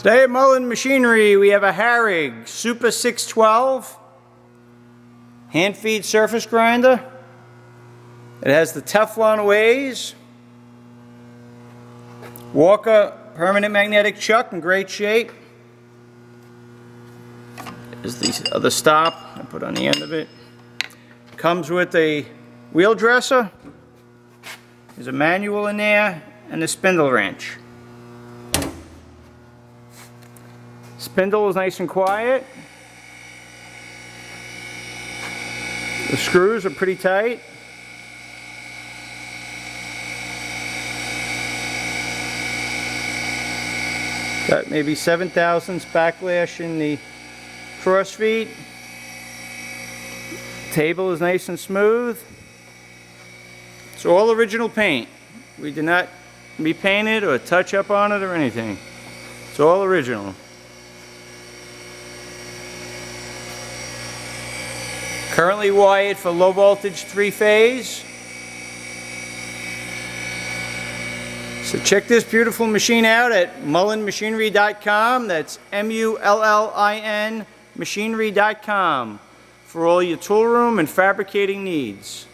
Today at Mullin Machinery we have a Harig Super 612 hand feed surface grinder. It has the Teflon Ways, Walker permanent magnetic chuck in great shape. There's the other stop I put on the end of it. Comes with a wheel dresser. There's a manual in there and a spindle wrench. Spindle is nice and quiet. The screws are pretty tight. Got maybe 7 thousandths backlash in the cross feet. Table is nice and smooth. It's all original paint. We did not repaint it or touch up on it or anything. It's all original. Currently wired for low voltage 3-phase. So check this beautiful machine out at mullinmachinery.com. That's MULLIN machinery.com for all your tool room and fabricating needs.